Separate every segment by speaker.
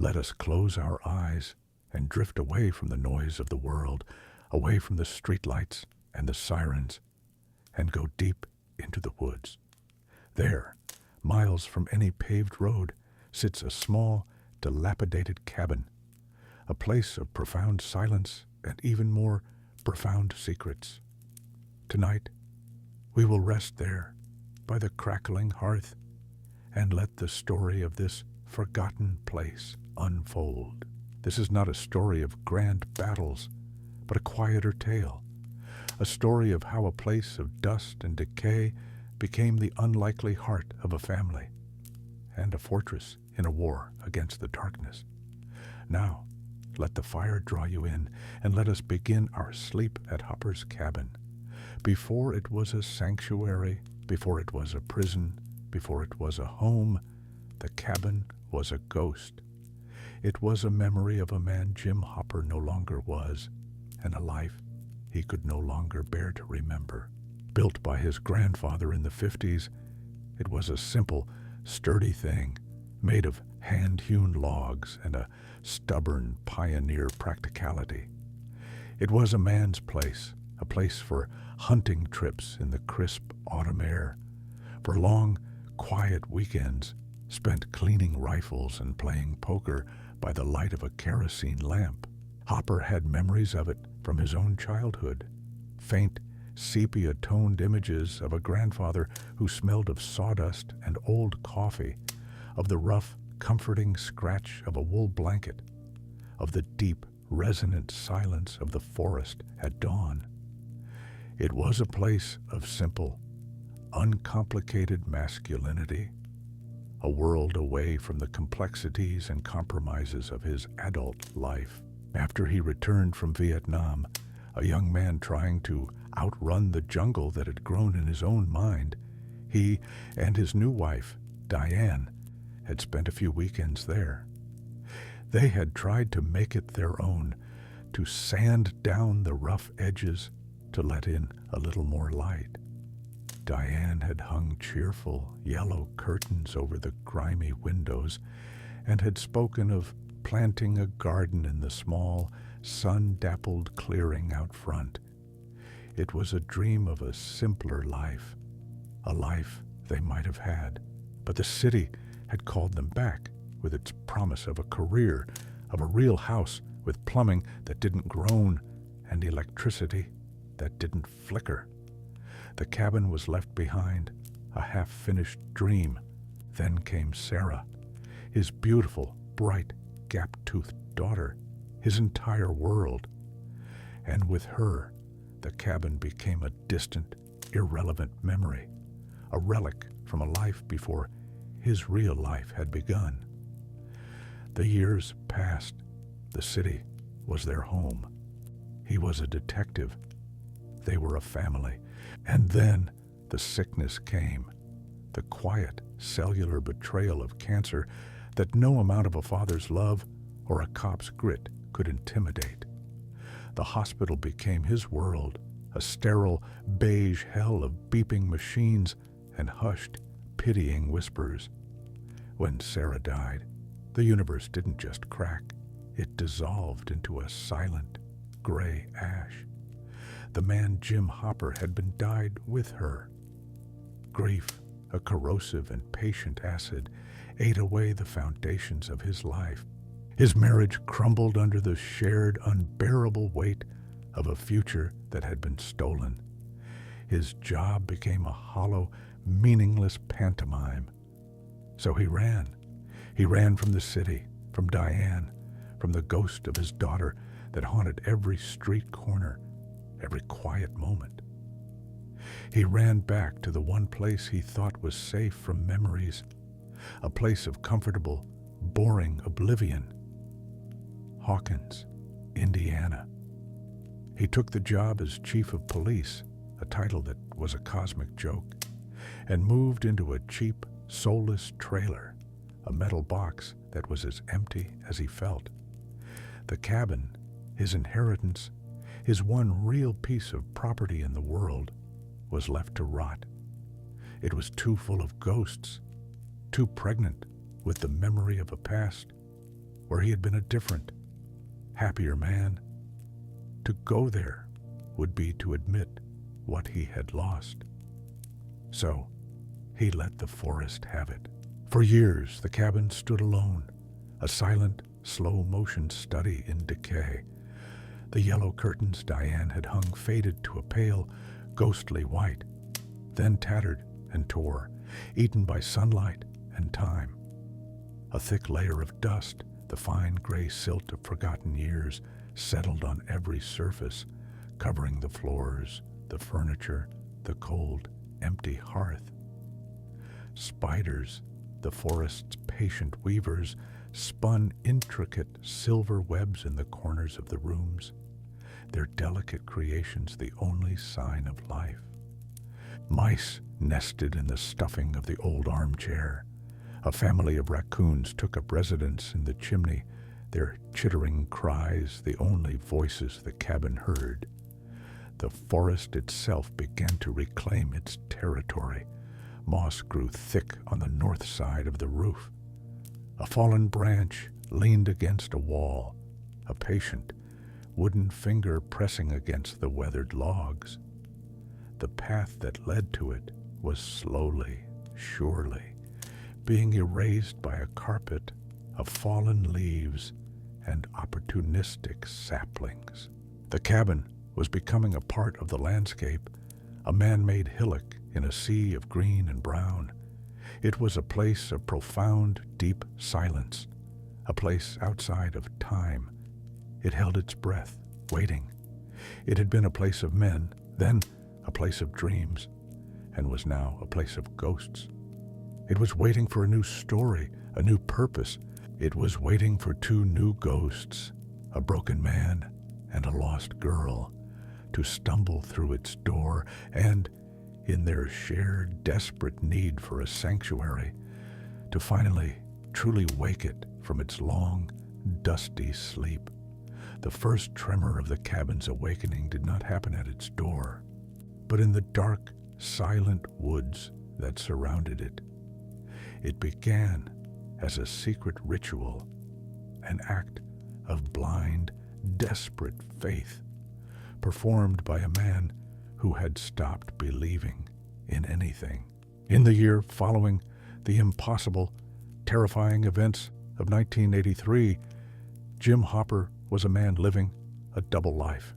Speaker 1: Let us close our eyes and drift away from the noise of the world, away from the streetlights and the sirens, and go deep into the woods. There, miles from any paved road, sits a small, dilapidated cabin, a place of profound silence and even more profound secrets. Tonight, we will rest there by the crackling hearth and let the story of this forgotten place unfold. This is not a story of grand battles, but a quieter tale, a story of how a place of dust and decay became the unlikely heart of a family and a fortress in a war against the darkness. Now, let the fire draw you in, and let us begin our sleep at Hopper's cabin. Before it was a sanctuary, before it was a prison, before it was a home, the cabin was a ghost. It was a memory of a man Jim Hopper no longer was, and a life he could no longer bear to remember. Built by his grandfather in the 50s, it was a simple, sturdy thing, made of hand-hewn logs and a stubborn pioneer practicality. It was a man's place, a place for hunting trips in the crisp autumn air, for long, quiet weekends spent cleaning rifles and playing poker by the light of a kerosene lamp. Hopper had memories of it from his own childhood, faint, sepia-toned images of a grandfather who smelled of sawdust and old coffee, of the rough, comforting scratch of a wool blanket, of the deep, resonant silence of the forest at dawn. It was a place of simple, uncomplicated masculinity, a world away from the complexities and compromises of his adult life. After he returned from Vietnam, a young man trying to outrun the jungle that had grown in his own mind, he and his new wife, Diane, had spent a few weekends there. They had tried to make it their own, to sand down the rough edges, to let in a little more light. Diane had hung cheerful yellow curtains over the grimy windows and had spoken of planting a garden in the small, sun-dappled clearing out front. It was a dream of a simpler life, a life they might have had, but the city had called them back with its promise of a career, of a real house with plumbing that didn't groan and electricity that didn't flicker. The cabin was left behind, a half-finished dream. Then came Sarah, his beautiful, bright, gap-toothed daughter, his entire world. And with her, the cabin became a distant, irrelevant memory, a relic from a life before his real life had begun. The years passed. The city was their home. He was a detective. They were a family. And then the sickness came, the quiet, cellular betrayal of cancer that no amount of a father's love or a cop's grit could intimidate. The hospital became his world, a sterile, beige hell of beeping machines and hushed, pitying whispers. When Sarah died, the universe didn't just crack, it dissolved into a silent, gray ash. The man Jim Hopper had been died with her. Grief, a corrosive and patient acid, ate away the foundations of his life. His marriage crumbled under the shared, unbearable weight of a future that had been stolen. His job became a hollow, meaningless pantomime. So he ran. He ran from the city, from Diane, from the ghost of his daughter that haunted every street corner, every quiet moment. He ran back to the one place he thought was safe from memories, a place of comfortable, boring oblivion. Hawkins, Indiana. He took the job as chief of police, a title that was a cosmic joke, and moved into a cheap, soulless trailer, a metal box that was as empty as he felt. The cabin, his inheritance, his one real piece of property in the world, was left to rot. It was too full of ghosts, too pregnant with the memory of a past where he had been a different, happier man. To go there would be to admit what he had lost. So he let the forest have it. For years, the cabin stood alone, a silent, slow-motion study in decay. The yellow curtains Diane had hung faded to a pale, ghostly white, then tattered and tore, eaten by sunlight and time. A thick layer of dust, the fine gray silt of forgotten years, settled on every surface, covering the floors, the furniture, the cold, empty hearth. Spiders, the forest's patient weavers, spun intricate silver webs in the corners of the rooms, their delicate creations the only sign of life. Mice nested in the stuffing of the old armchair. A family of raccoons took up residence in the chimney, their chittering cries the only voices the cabin heard. The forest itself began to reclaim its territory. Moss grew thick on the north side of the roof. A fallen branch leaned against a wall, a patient, wooden finger pressing against the weathered logs. The path that led to it was slowly, surely, being erased by a carpet of fallen leaves and opportunistic saplings. The cabin was becoming a part of the landscape, a man-made hillock in a sea of green and brown. It was a place of profound, deep silence, a place outside of time. It held its breath, waiting. It had been a place of men, then a place of dreams, and was now a place of ghosts. It was waiting for a new story, a new purpose. It was waiting for two new ghosts, a broken man and a lost girl, to stumble through its door and, in their shared desperate need for a sanctuary, to finally truly wake it from its long, dusty sleep. The first tremor of the cabin's awakening did not happen at its door, but in the dark, silent woods that surrounded it. It began as a secret ritual, an act of blind, desperate faith, performed by a man who had stopped believing in anything. In the year following the impossible, terrifying events of 1983, Jim Hopper was a man living a double life.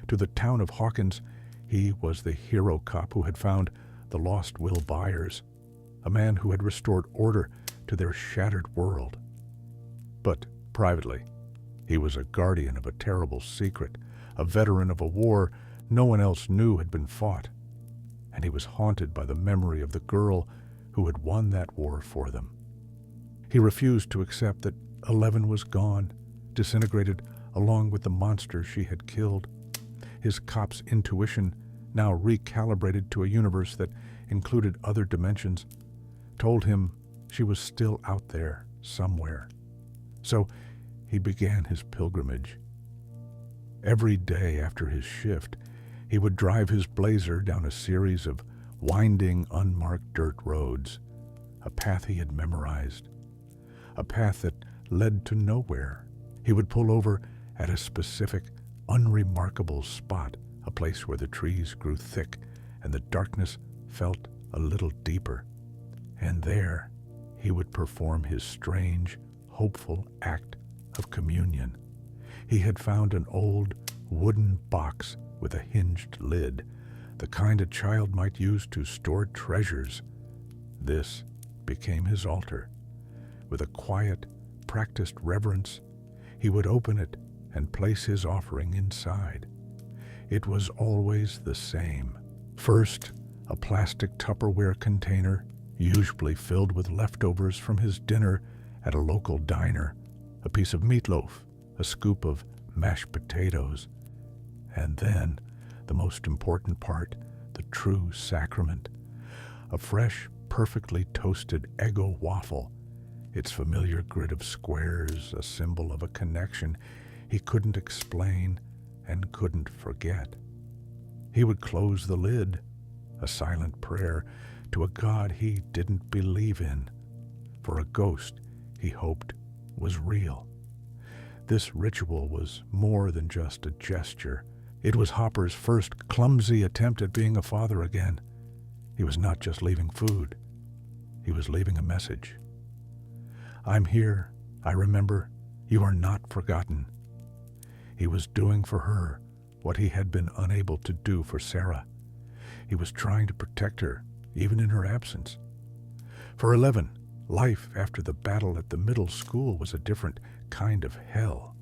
Speaker 1: To the town of Hawkins, he was the hero cop who had found the lost Will Byers, a man who had restored order to their shattered world. But privately, he was a guardian of a terrible secret, a veteran of a war no one else knew had been fought, and he was haunted by the memory of the girl who had won that war for them. He refused to accept that 11 was gone, disintegrated along with the monster she had killed. His cop's intuition, now recalibrated to a universe that included other dimensions, told him she was still out there somewhere. So he began his pilgrimage. Every day after his shift, he would drive his Blazer down a series of winding, unmarked dirt roads, a path he had memorized, a path that led to nowhere. He would pull over at a specific, unremarkable spot, a place where the trees grew thick and the darkness felt a little deeper. And there he would perform his strange, hopeful act of communion. He had found an old wooden box with a hinged lid, the kind a child might use to store treasures. This became his altar. With a quiet, practiced reverence, he would open it and place his offering inside. It was always the same. First, a plastic Tupperware container, usually filled with leftovers from his dinner at a local diner, a piece of meatloaf, a scoop of mashed potatoes, and then, the most important part, the true sacrament, a fresh, perfectly toasted Eggo waffle, its familiar grid of squares, a symbol of a connection he couldn't explain and couldn't forget. He would close the lid, a silent prayer to a God he didn't believe in, for a ghost he hoped was real. This ritual was more than just a gesture. It was Hopper's first clumsy attempt at being a father again. He was not just leaving food. He was leaving a message. I'm here, I remember. You are not forgotten. He was doing for her what he had been unable to do for Sarah. He was trying to protect her, even in her absence. For 11, life after the battle at the middle school was a different kind of hell.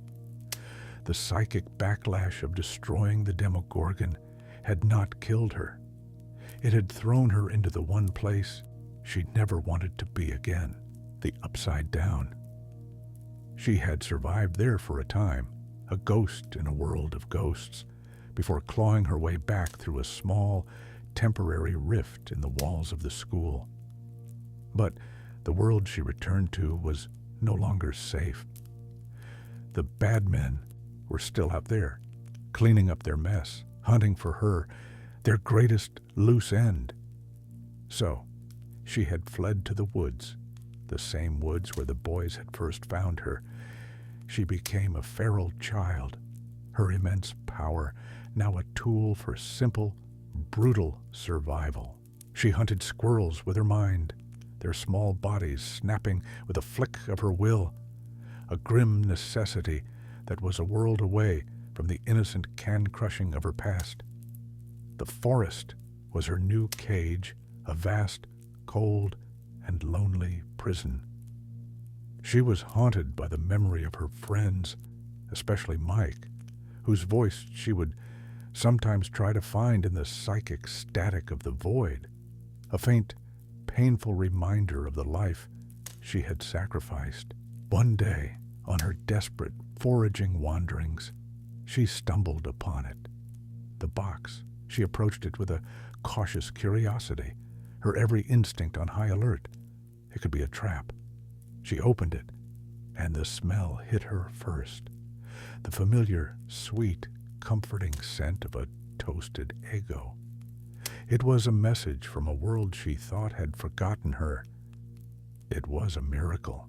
Speaker 1: The psychic backlash of destroying the Demogorgon had not killed her. It had thrown her into the one place she never wanted to be again, the Upside Down. She had survived there for a time, a ghost in a world of ghosts, before clawing her way back through a small, temporary rift in the walls of the school. But the world she returned to was no longer safe. The bad men were still out there, cleaning up their mess, hunting for her, their greatest loose end. So, she had fled to the woods, the same woods where the boys had first found her. She became a feral child, her immense power now a tool for simple, brutal survival. She hunted squirrels with her mind, their small bodies snapping with a flick of her will, a grim necessity that was a world away from the innocent can-crushing of her past. The forest was her new cage, a vast, cold, and lonely prison. She was haunted by the memory of her friends, especially Mike, whose voice she would sometimes try to find in the psychic static of the void, a faint, painful reminder of the life she had sacrificed. One day, on her desperate, foraging wanderings, she stumbled upon it. The box. She approached it with a cautious curiosity, her every instinct on high alert. It could be a trap. She opened it, and the smell hit her first. The familiar, sweet, comforting scent of a toasted Eggo. It was a message from a world she thought had forgotten her. It was a miracle.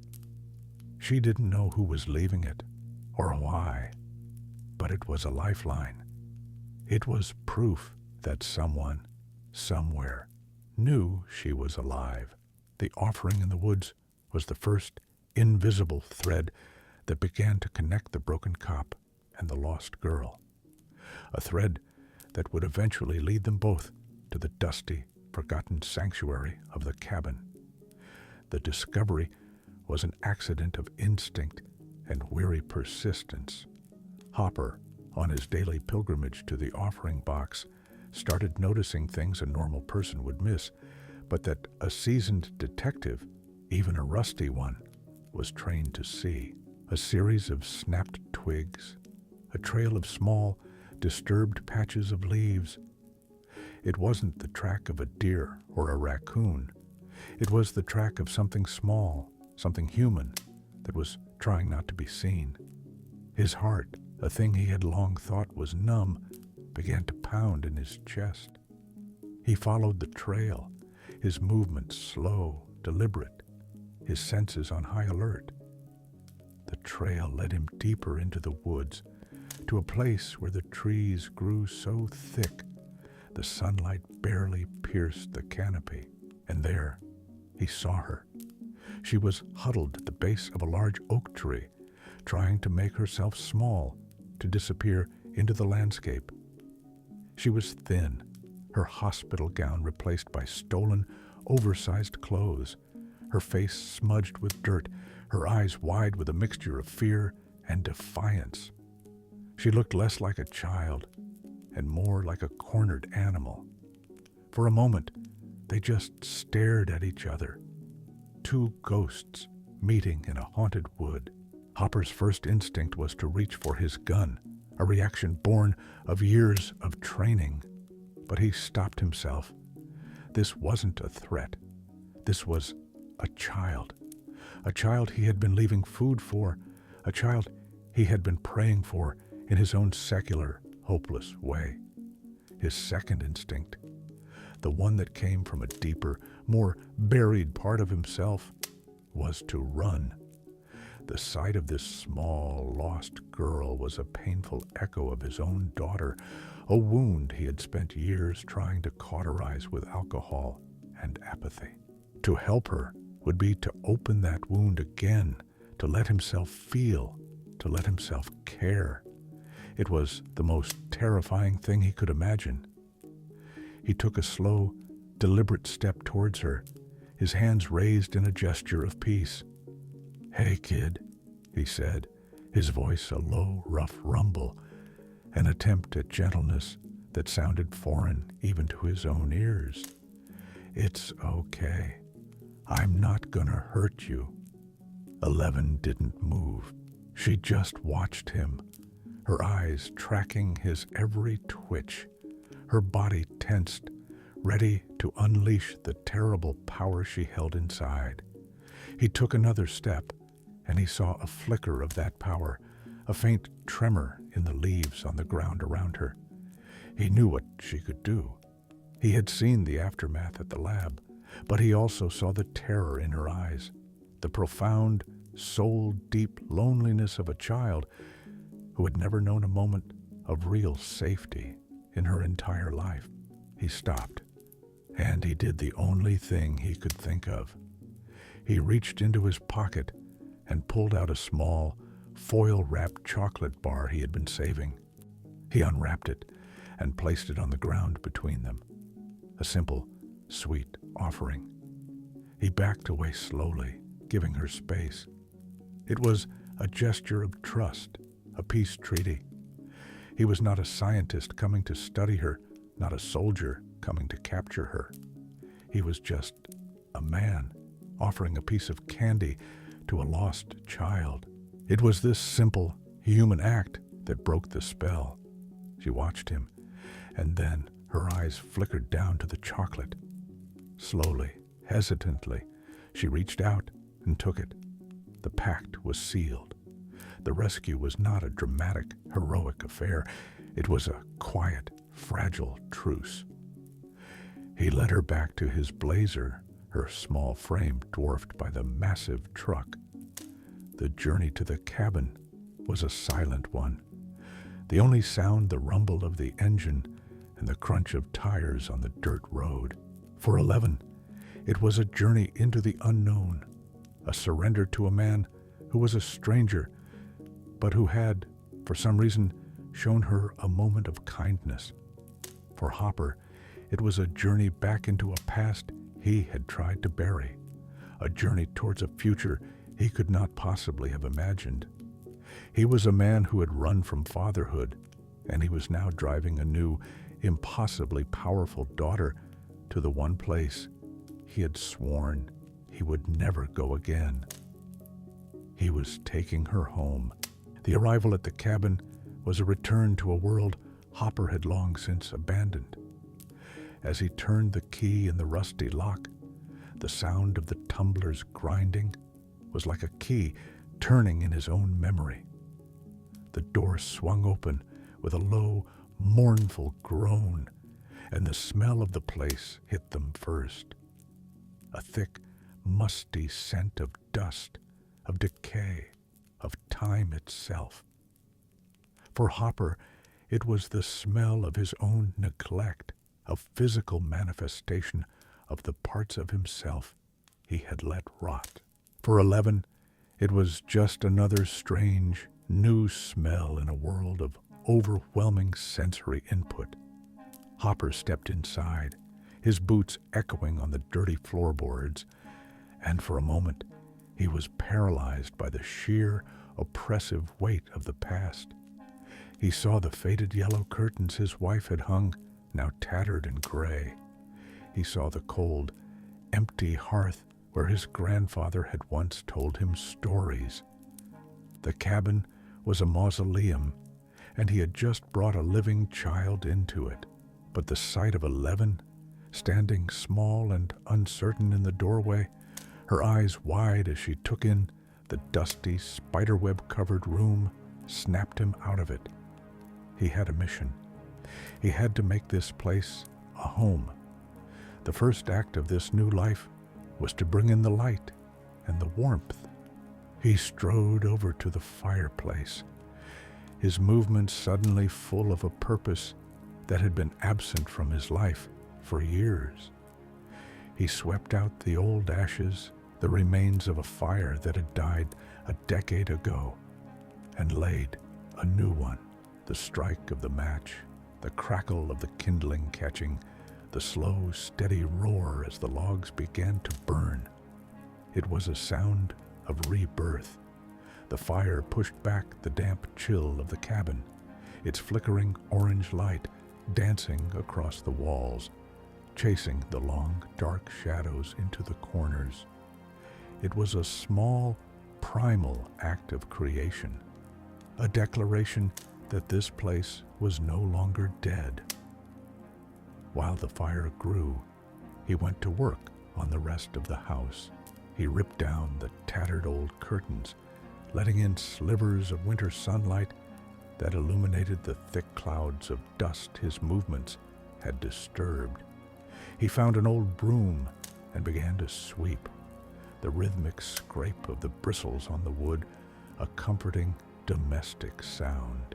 Speaker 1: She didn't know who was leaving it, or why, but it was a lifeline. It was proof that someone, somewhere, knew she was alive. The offering in the woods was the first invisible thread that began to connect the broken cop and the lost girl. A thread that would eventually lead them both to the dusty, forgotten sanctuary of the cabin. The discovery was an accident of instinct and weary persistence. Hopper, on his daily pilgrimage to the offering box, started noticing things a normal person would miss, but that a seasoned detective, even a rusty one, was trained to see. A series of snapped twigs, a trail of small, disturbed patches of leaves. It wasn't the track of a deer or a raccoon. It was the track of something small, something human, that was trying not to be seen. His heart, a thing he had long thought was numb, began to pound in his chest. He followed the trail, his movements slow, deliberate, his senses on high alert. The trail led him deeper into the woods, to a place where the trees grew so thick the sunlight barely pierced the canopy. And there he saw her. She was huddled at the base of a large oak tree, trying to make herself small, to disappear into the landscape. She was thin, her hospital gown replaced by stolen, oversized clothes, her face smudged with dirt, her eyes wide with a mixture of fear and defiance. She looked less like a child and more like a cornered animal. For a moment, they just stared at each other. Two ghosts meeting in a haunted wood. Hopper's first instinct was to reach for his gun, a reaction born of years of training. But he stopped himself. This wasn't a threat. This was a child he had been leaving food for, a child he had been praying for in his own secular, hopeless way. His second instinct, the one that came from a deeper, more buried part of himself, was to run. The sight of this small, lost girl was a painful echo of his own daughter, a wound he had spent years trying to cauterize with alcohol and apathy. To help her would be to open that wound again, to let himself feel, to let himself care. It was the most terrifying thing he could imagine. He took a slow, deliberate step towards her, his hands raised in a gesture of peace. "Hey, kid," he said, his voice a low, rough rumble, an attempt at gentleness that sounded foreign even to his own ears. "It's okay. I'm not gonna hurt you." 11 didn't move. She just watched him, her eyes tracking his every twitch, her body tensed, ready to unleash the terrible power she held inside. He took another step, and he saw a flicker of that power, a faint tremor in the leaves on the ground around her. He knew what she could do. He had seen the aftermath at the lab, but he also saw the terror in her eyes, the profound, soul-deep loneliness of a child who had never known a moment of real safety in her entire life. He stopped, and he did the only thing he could think of. He reached into his pocket and pulled out a small, foil-wrapped chocolate bar he had been saving. He unwrapped it and placed it on the ground between them, a simple, sweet offering. He backed away slowly, giving her space. It was a gesture of trust, a peace treaty. He was not a scientist coming to study her, not a soldier coming to capture her. He was just a man offering a piece of candy to a lost child. It was this simple, human act that broke the spell. She watched him, and then her eyes flickered down to the chocolate. Slowly, hesitantly, she reached out and took it. The pact was sealed. The rescue was not a dramatic, heroic affair. It was a quiet, fragile truce. He led her back to his blazer, her small frame dwarfed by the massive truck. The journey to the cabin was a silent one. The only sound the rumble of the engine and the crunch of tires on the dirt road. For 11, it was a journey into the unknown, a surrender to a man who was a stranger, but who had, for some reason, shown her a moment of kindness. For Hopper, it was a journey back into a past he had tried to bury, a journey towards a future he could not possibly have imagined. He was a man who had run from fatherhood, and he was now driving a new, impossibly powerful daughter to the one place he had sworn he would never go again. He was taking her home. The arrival at the cabin was a return to a world Hopper had long since abandoned. As he turned the key in the rusty lock, the sound of the tumblers grinding was like a key turning in his own memory. The door swung open with a low, mournful groan, and the smell of the place hit them first. A thick, musty scent of dust, of decay, of time itself. For Hopper, it was the smell of his own neglect, a physical manifestation of the parts of himself he had let rot. For 11, it was just another strange, new smell in a world of overwhelming sensory input. Hopper stepped inside, his boots echoing on the dirty floorboards, and for a moment he was paralyzed by the sheer, oppressive weight of the past. He saw the faded yellow curtains his wife had hung, now tattered and gray. He saw the cold, empty hearth where his grandfather had once told him stories. The cabin was a mausoleum, and he had just brought a living child into it. But the sight of 11, standing small and uncertain in the doorway, her eyes wide as she took in the dusty, spiderweb-covered room, snapped him out of it. He had a mission. He had to make this place a home. The first act of this new life was to bring in the light and the warmth. He strode over to the fireplace, his movements suddenly full of a purpose that had been absent from his life for years. He swept out the old ashes, the remains of a fire that had died a decade ago, and laid a new one. The strike of the match, the crackle of the kindling catching, the slow, steady roar as the logs began to burn. It was a sound of rebirth. The fire pushed back the damp chill of the cabin, its flickering orange light dancing across the walls, chasing the long, dark shadows into the corners. It was a small, primal act of creation, a declaration that this place was no longer dead. While the fire grew, he went to work on the rest of the house. He ripped down the tattered old curtains, letting in slivers of winter sunlight that illuminated the thick clouds of dust his movements had disturbed. He found an old broom and began to sweep, the rhythmic scrape of the bristles on the wood a comforting domestic sound.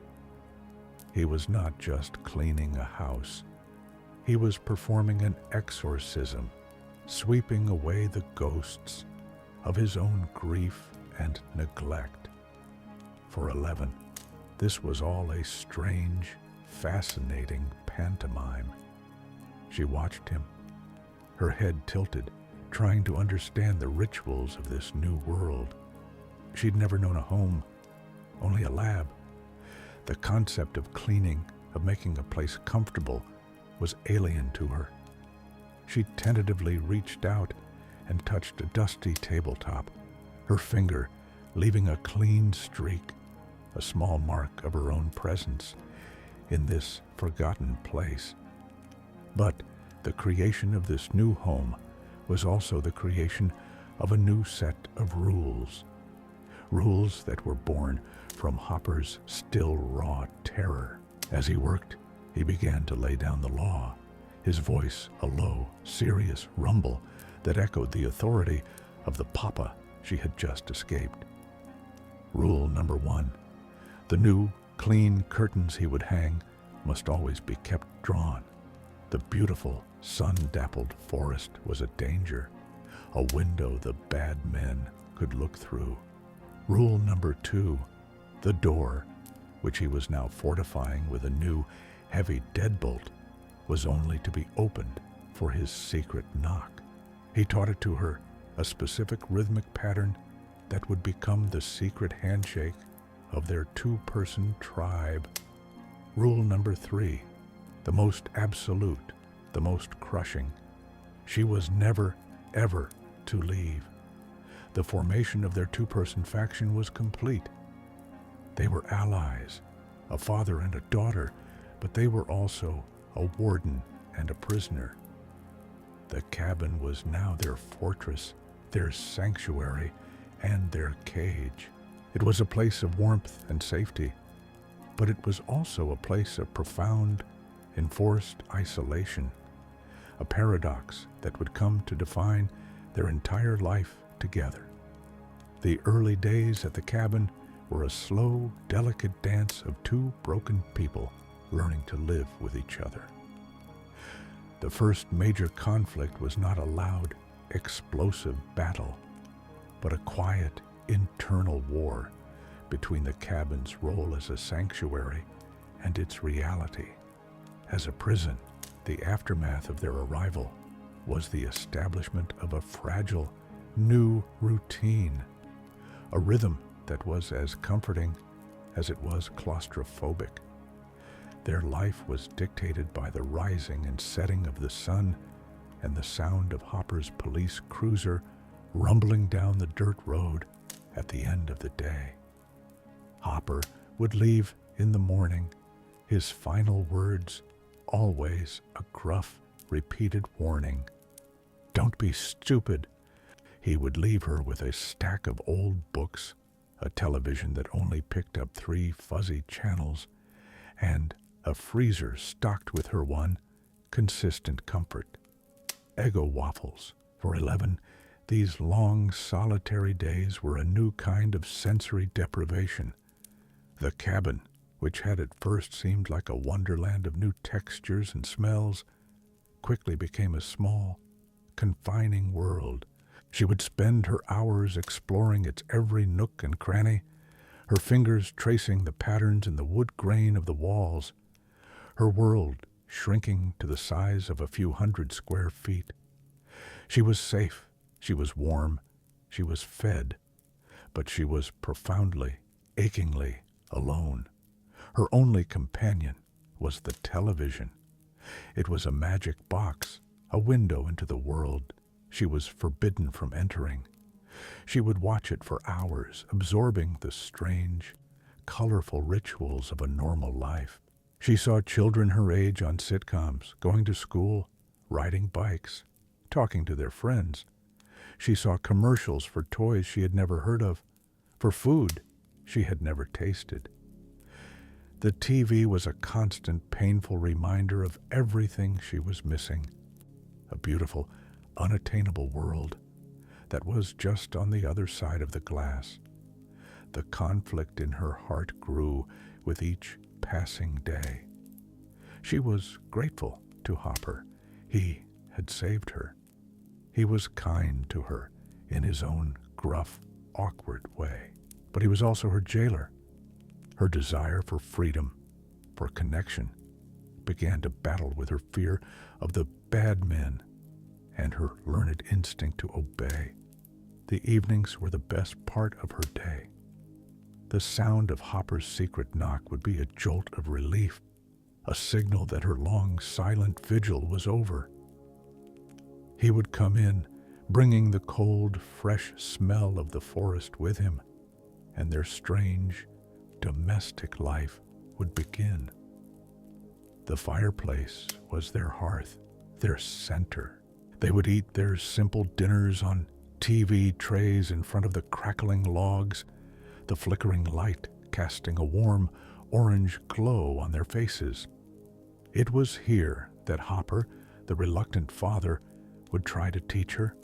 Speaker 1: He was not just cleaning a house. He was performing an exorcism, sweeping away the ghosts of his own grief and neglect. For 11, this was all a strange, fascinating pantomime. She watched him, her head tilted, trying to understand the rituals of this new world. She'd never known a home, only a lab. The concept of cleaning, of making a place comfortable, was alien to her. She tentatively reached out and touched a dusty tabletop, her finger leaving a clean streak, a small mark of her own presence in this forgotten place. But the creation of this new home was also the creation of a new set of rules. Rules that were born from Hopper's still raw terror. As he worked, he began to lay down the law, his voice a low, serious rumble that echoed the authority of the papa she had just escaped. Rule number 1. The new, clean curtains he would hang must always be kept drawn. The beautiful, sun-dappled forest was a danger, a window the bad men could look through. Rule number 2. The door, which he was now fortifying with a new, heavy deadbolt, was only to be opened for his secret knock. He taught it to her, a specific rhythmic pattern that would become the secret handshake of their two-person tribe. Rule number 3, the most absolute, the most crushing. She was never, ever to leave. The formation of their two-person faction was complete. They were allies, a father and a daughter, but they were also a warden and a prisoner. The cabin was now their fortress, their sanctuary, and their cage. It was a place of warmth and safety, but it was also a place of profound, enforced isolation, a paradox that would come to define their entire life together. The early days at the cabin were a slow, delicate dance of two broken people learning to live with each other. The first major conflict was not a loud, explosive battle, but a quiet, internal war between the cabin's role as a sanctuary and its reality as a prison. The aftermath of their arrival was the establishment of a fragile, new routine, a rhythm that was as comforting as it was claustrophobic. Their life was dictated by the rising and setting of the sun and the sound of Hopper's police cruiser rumbling down the dirt road at the end of the day. Hopper would leave in the morning, his final words always a gruff, repeated warning. "Don't be stupid." He would leave her with a stack of old books, a television that only picked up 3 fuzzy channels, and a freezer stocked with her one consistent comfort: Eggo waffles. For 11, These long, solitary days were a new kind of sensory deprivation. The cabin, which had at first seemed like a wonderland of new textures and smells, quickly became a small, confining world. She would spend her hours exploring its every nook and cranny, her fingers tracing the patterns in the wood grain of the walls, her world shrinking to the size of a few hundred square feet. She was safe, she was warm, she was fed, but she was profoundly, achingly alone. Her only companion was the television. It was a magic box, a window into the world she was forbidden from entering. She would watch it for hours, absorbing the strange, colorful rituals of a normal life. She saw children her age on sitcoms, going to school, riding bikes, talking to their friends. She saw commercials for toys she had never heard of, for food she had never tasted. The TV was a constant, painful reminder of everything she was missing. A beautiful, unattainable world that was just on the other side of the glass. The conflict in her heart grew with each passing day. She was grateful to Hopper. He had saved her. He was kind to her in his own gruff, awkward way. But he was also her jailer. Her desire for freedom, for connection, began to battle with her fear of the bad men and her learned instinct to obey. The evenings were the best part of her day. The sound of Hopper's secret knock would be a jolt of relief, a signal that her long, silent vigil was over. He would come in, bringing the cold, fresh smell of the forest with him, and their strange, domestic life would begin. The fireplace was their hearth, their center. They would eat their simple dinners on TV trays in front of the crackling logs, the flickering light casting a warm orange glow on their faces. It was here that Hopper, the reluctant father, would try to teach her.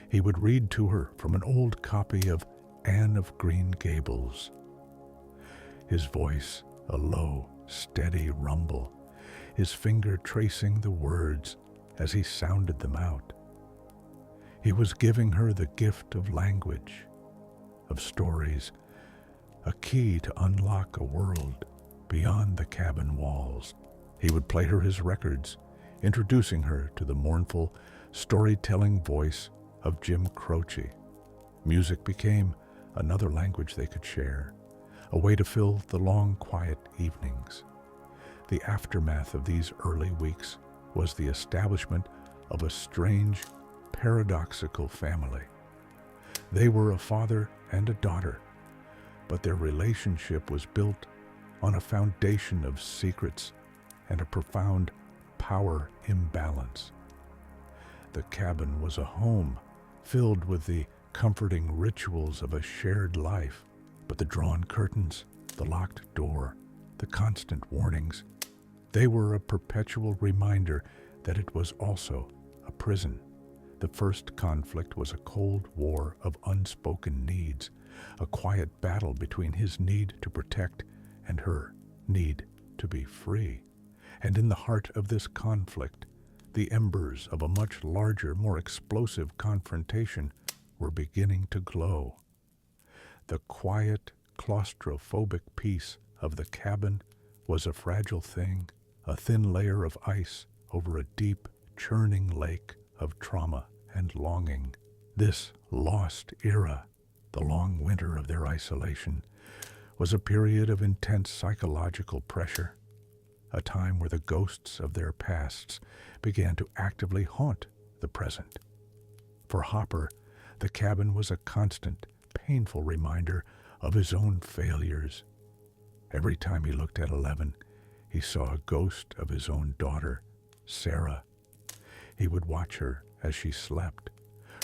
Speaker 1: He would read to her from an old copy of Anne of Green Gables. His voice a low, steady rumble, his finger tracing the words as he sounded them out. He was giving her the gift of language, of stories, a key to unlock a world beyond the cabin walls. He would play her his records, introducing her to the mournful, storytelling voice of Jim Croce. Music became another language they could share, a way to fill the long, quiet evenings. The aftermath of these early weeks was the establishment of a strange, paradoxical family. They were a father and a daughter, but their relationship was built on a foundation of secrets and a profound power imbalance. The cabin was a home filled with the comforting rituals of a shared life, but the drawn curtains, the locked door, the constant warnings, they were a perpetual reminder that it was also a prison. The first conflict was a cold war of unspoken needs, a quiet battle between his need to protect and her need to be free. And in the heart of this conflict, the embers of a much larger, more explosive confrontation were beginning to glow. The quiet, claustrophobic peace of the cabin was a fragile thing, a thin layer of ice over a deep, churning lake of trauma and longing. This lost era, the long winter of their isolation, was a period of intense psychological pressure, a time where the ghosts of their pasts began to actively haunt the present. For Hopper, the cabin was a constant, painful reminder of his own failures. Every time he looked at 11, he saw a ghost of his own daughter, Sarah. He would watch her as she slept,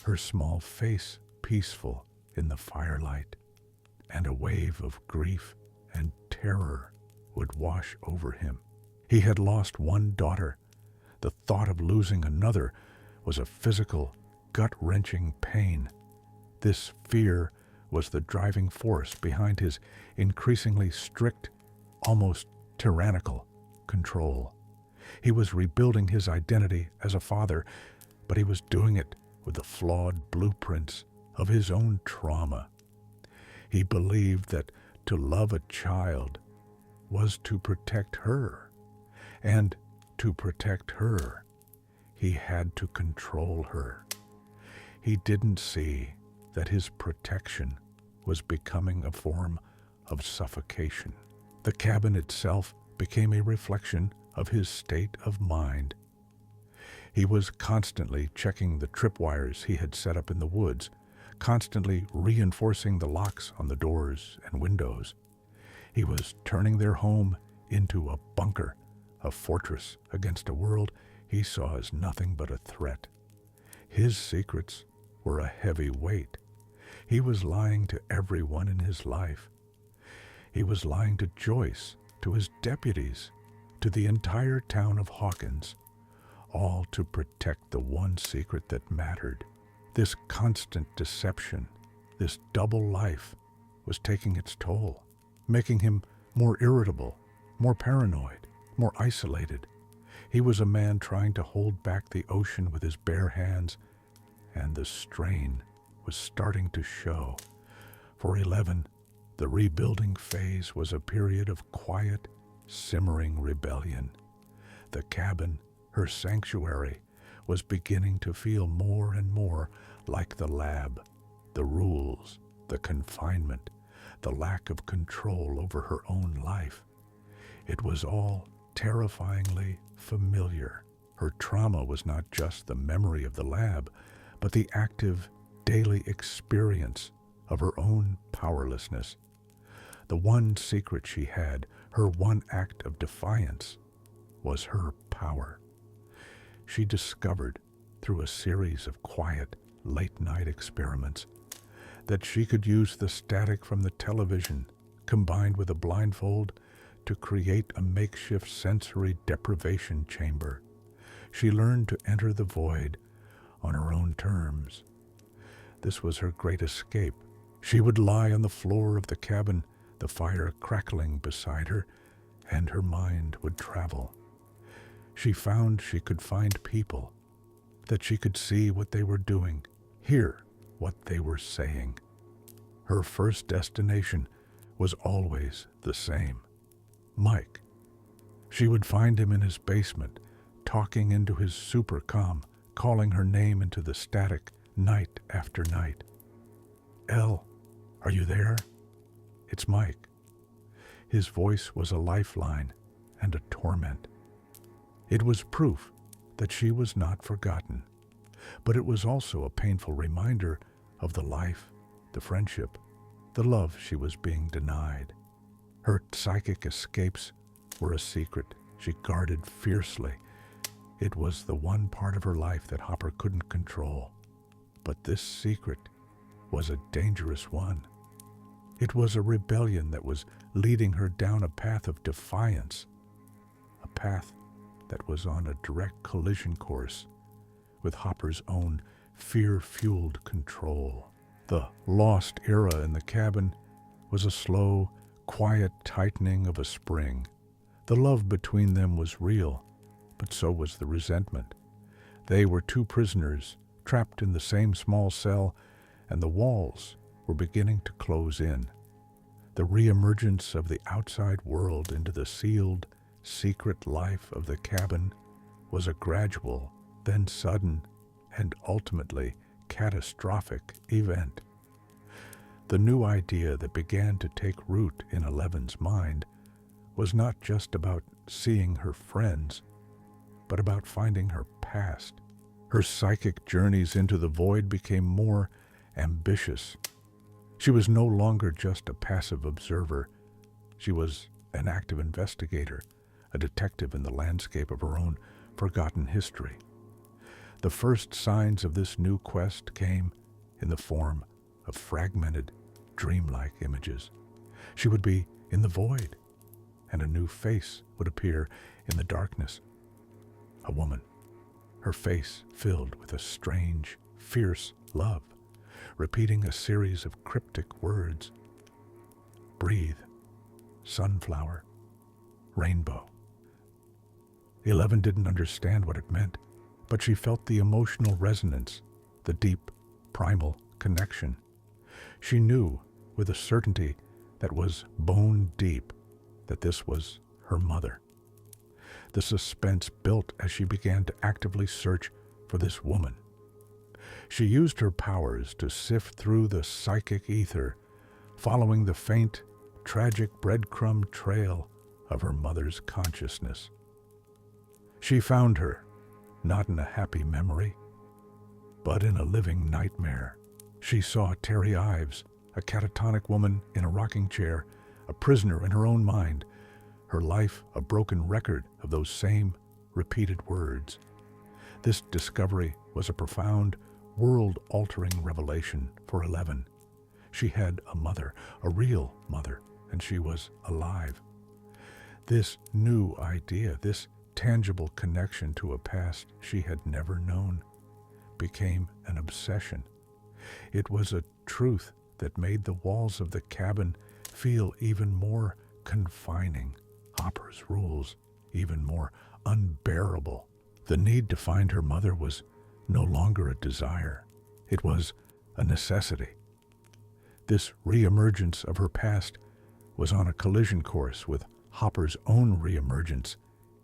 Speaker 1: her small face peaceful in the firelight, and a wave of grief and terror would wash over him. He had lost one daughter. The thought of losing another was a physical, gut-wrenching pain. This fear was the driving force behind his increasingly strict, almost tyrannical control. He was rebuilding his identity as a father, but he was doing it with the flawed blueprints of his own trauma. He believed that to love a child was to protect her, and to protect her, he had to control her. He didn't see that his protection was becoming a form of suffocation. The cabin itself became a reflection of his state of mind. He was constantly checking the tripwires he had set up in the woods, constantly reinforcing the locks on the doors and windows. He was turning their home into a bunker, a fortress against a world he saw as nothing but a threat. His secrets were a heavy weight. He was lying to everyone in his life. He was lying to Joyce, to his deputies, to the entire town of Hawkins, all to protect the one secret that mattered. This constant deception, this double life, was taking its toll, making him more irritable, more paranoid, more isolated. He was a man trying to hold back the ocean with his bare hands, and the strain was starting to show. For 11, the rebuilding phase was a period of quiet, simmering rebellion. The cabin, her sanctuary, was beginning to feel more and more like the lab. The rules, the confinement, the lack of control over her own life. It was all terrifyingly familiar. Her trauma was not just the memory of the lab, but the active, daily experience of her own powerlessness. The one secret she had, her one act of defiance, was her power. She discovered, through a series of quiet, late-night experiments, that she could use the static from the television, combined with a blindfold, to create a makeshift sensory deprivation chamber. She learned to enter the void on her own terms. This was her great escape. She would lie on the floor of the cabin, the fire crackling beside her, and her mind would travel. She found she could find people, that she could see what they were doing, hear what they were saying. Her first destination was always the same: Mike. She would find him in his basement, talking into his supercom, calling her name into the static night after night. "Elle, are you there? It's Mike." His voice was a lifeline and a torment. It was proof that she was not forgotten, but it was also a painful reminder of the life, the friendship, the love she was being denied. Her psychic escapes were a secret she guarded fiercely. It was the one part of her life that Hopper couldn't control. But this secret was a dangerous one. It was a rebellion that was leading her down a path of defiance, a path that was on a direct collision course with Hopper's own fear-fueled control. The lost era in the cabin was a slow, quiet tightening of a spring. The love between them was real, but so was the resentment. They were two prisoners, trapped in the same small cell, and the walls were beginning to close in. The reemergence of the outside world into the sealed, secret life of the cabin was a gradual, then sudden, and ultimately catastrophic event. The new idea that began to take root in Eleven's mind was not just about seeing her friends, but about finding her past. Her psychic journeys into the void became more ambitious. She was no longer just a passive observer. She was an active investigator, a detective in the landscape of her own forgotten history. The first signs of this new quest came in the form of fragmented, dreamlike images. She would be in the void, and a new face would appear in the darkness. A woman, her face filled with a strange fierce love, repeating a series of cryptic words. Breathe, sunflower, rainbow. 11 didn't understand what it meant, but she felt the emotional resonance, the deep, primal connection. She knew with a certainty that was bone deep that this was her mother. The suspense built as she began to actively search for this woman. She used her powers to sift through the psychic ether, following the faint, tragic breadcrumb trail of her mother's consciousness. She found her, not in a happy memory, but in a living nightmare. She saw Terry Ives, a catatonic woman in a rocking chair, a prisoner in her own mind, her life a broken record of those same repeated words. This discovery was a profound, world-altering revelation for 11. She had a mother, a real mother, and she was alive. This new idea, this tangible connection to a past she had never known, became an obsession. It was a truth that made the walls of the cabin feel even more confining, Hopper's rules even more unbearable. The need to find her mother was no longer a desire. It was a necessity. This reemergence of her past was on a collision course with Hopper's own reemergence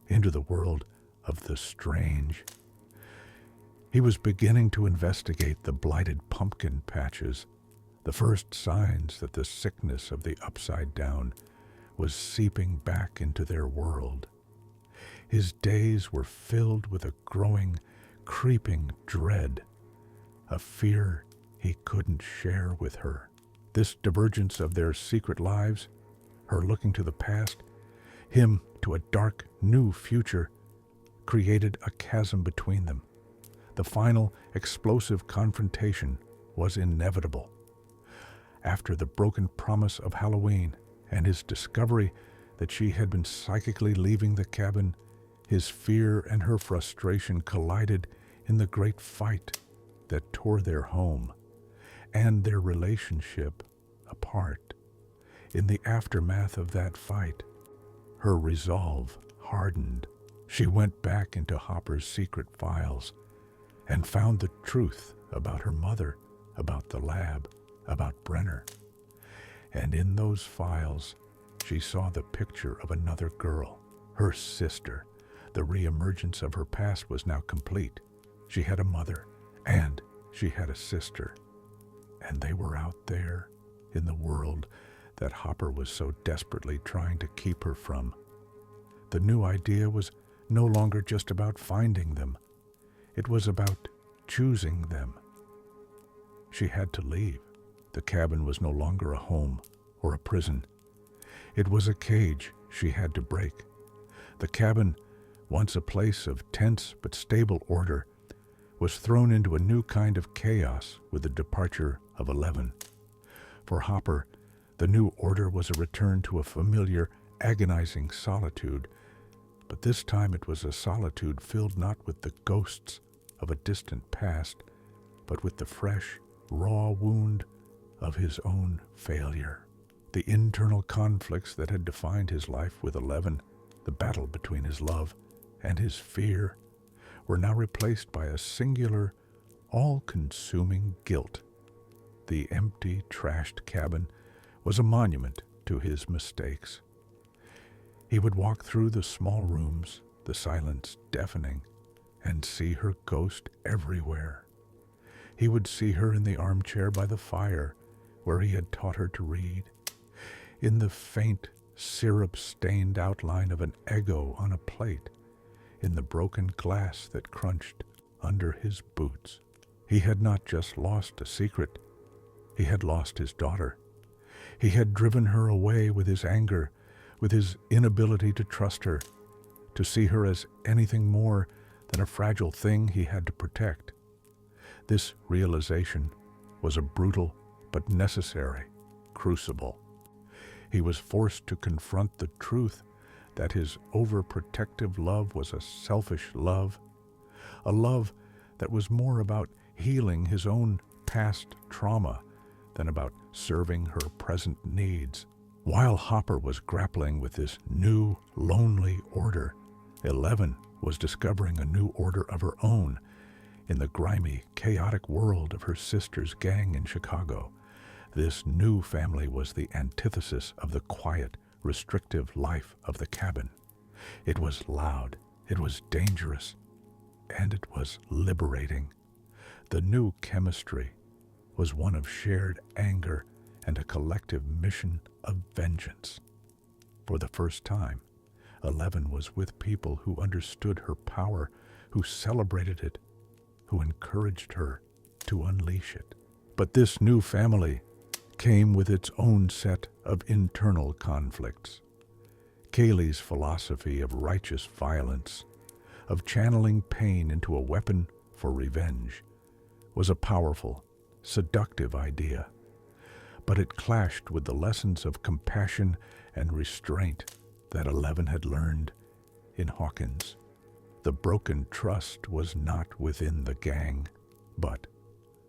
Speaker 1: into the world of the strange. He was beginning to investigate the blighted pumpkin patches, the first signs that the sickness of the Upside Down was seeping back into their world. His days were filled with a growing, creeping dread, a fear he couldn't share with her. This divergence of their secret lives, her looking to the past, him to a dark, new future, created a chasm between them. The final, explosive confrontation was inevitable. After the broken promise of Halloween and his discovery that she had been psychically leaving the cabin, his fear and her frustration collided in the great fight that tore their home and their relationship apart. In the aftermath of that fight, her resolve hardened. She went back into Hopper's secret files and found the truth about her mother, about the lab, about Brenner. And in those files, she saw the picture of another girl, her sister. The reemergence of her past was now complete. She had a mother, and she had a sister. And they were out there in the world that Hopper was so desperately trying to keep her from. The new idea was no longer just about finding them. It was about choosing them. She had to leave. The cabin was no longer a home or a prison. It was a cage she had to break. The cabin, once a place of tense but stable order, was thrown into a new kind of chaos with the departure of 11. For Hopper, the new order was a return to a familiar, agonizing solitude, but this time it was a solitude filled not with the ghosts of a distant past, but with the fresh, raw wound of his own failure. The internal conflicts that had defined his life with 11, the battle between his love and his fear, were now replaced by a singular, all-consuming guilt. The empty, trashed cabin was a monument to his mistakes. He would walk through the small rooms, the silence deafening, and see her ghost everywhere. He would see her in the armchair by the fire where he had taught her to read, in the faint, syrup-stained outline of an Eggo on a plate, in the broken glass that crunched under his boots. He had not just lost a secret, he had lost his daughter. He had driven her away with his anger, with his inability to trust her, to see her as anything more than a fragile thing he had to protect. This realization was a brutal but necessary crucible. He was forced to confront the truth that his overprotective love was a selfish love, a love that was more about healing his own past trauma than about serving her present needs. While Hopper was grappling with this new, lonely order, 11 was discovering a new order of her own in the grimy, chaotic world of her sister's gang in Chicago. This new family was the antithesis of the quiet, restrictive life of the cabin. It was loud, it was dangerous, and it was liberating. The new chemistry was one of shared anger and a collective mission of vengeance. For the first time, 11 was with people who understood her power, who celebrated it, who encouraged her to unleash it. But this new family came with its own set of internal conflicts. Kaylee's philosophy of righteous violence, of channeling pain into a weapon for revenge, was a powerful, seductive idea. But it clashed with the lessons of compassion and restraint that 11 had learned in Hawkins. The broken trust was not within the gang, but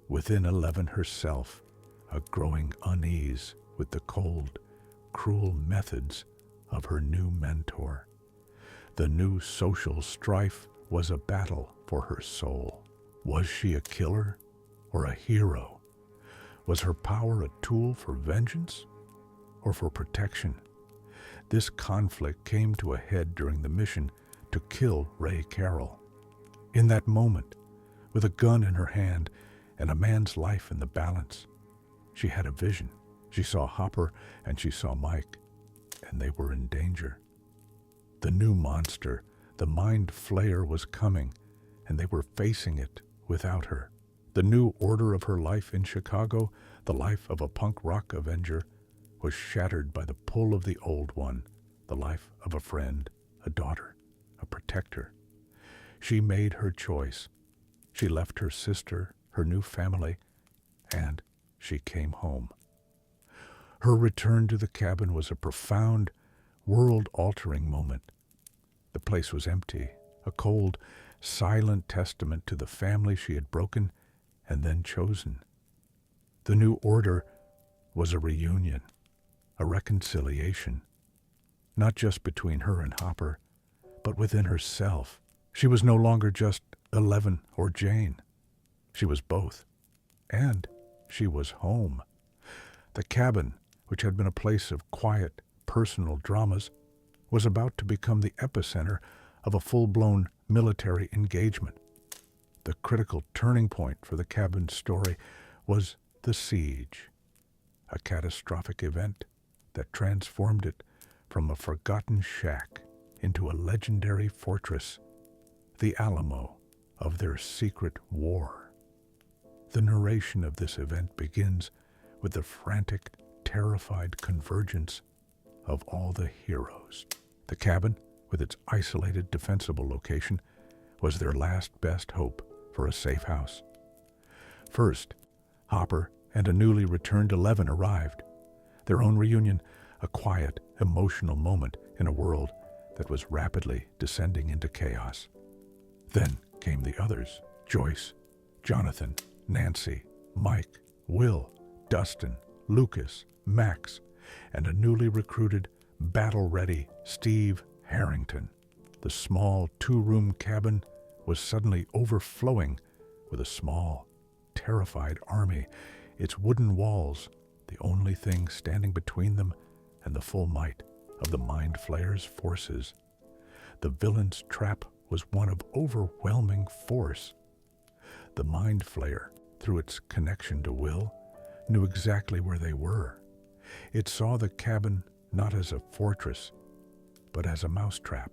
Speaker 1: within 11 herself, a growing unease with the cold, cruel methods of her new mentor. The new social strife was a battle for her soul. Was she a killer or a hero? Was her power a tool for vengeance or for protection? This conflict came to a head during the mission to kill Ray Carroll. In that moment, with a gun in her hand and a man's life in the balance, she had a vision. She saw Hopper and she saw Mike, and they were in danger. The new monster, the Mind Flayer, was coming, and they were facing it without her. The new order of her life in Chicago, the life of a punk rock avenger, was shattered by the pull of the old one, the life of a friend, a daughter, a protector. She made her choice. She left her sister, her new family, and she came home. Her return to the cabin was a profound, world-altering moment. The place was empty, a cold, silent testament to the family she had broken and then chosen. The new order was a reunion, a reconciliation, not just between her and Hopper, but within herself. She was no longer just 11 or Jane. She was both, and she was home. The cabin, which had been a place of quiet, personal dramas, was about to become the epicenter of a full-blown military engagement. The critical turning point for the cabin's story was the siege, a catastrophic event that transformed it from a forgotten shack into a legendary fortress, the Alamo of their secret war. The narration of this event begins with the frantic, terrified convergence of all the heroes. The cabin, with its isolated, defensible location, was their last best hope for a safe house. First, Hopper and a newly returned 11 arrived. Their own reunion, a quiet, emotional moment in a world that was rapidly descending into chaos. Then came the others: Joyce, Jonathan, Nancy, Mike, Will, Dustin, Lucas, Max, and a newly recruited, battle-ready Steve Harrington. The small two-room cabin was suddenly overflowing with a small, terrified army, its wooden walls the only thing standing between them and the full might of the Mind Flayer's forces. The villain's trap was one of overwhelming force. The Mind Flayer, through its connection to Will, knew exactly where they were. It saw the cabin not as a fortress, but as a mousetrap.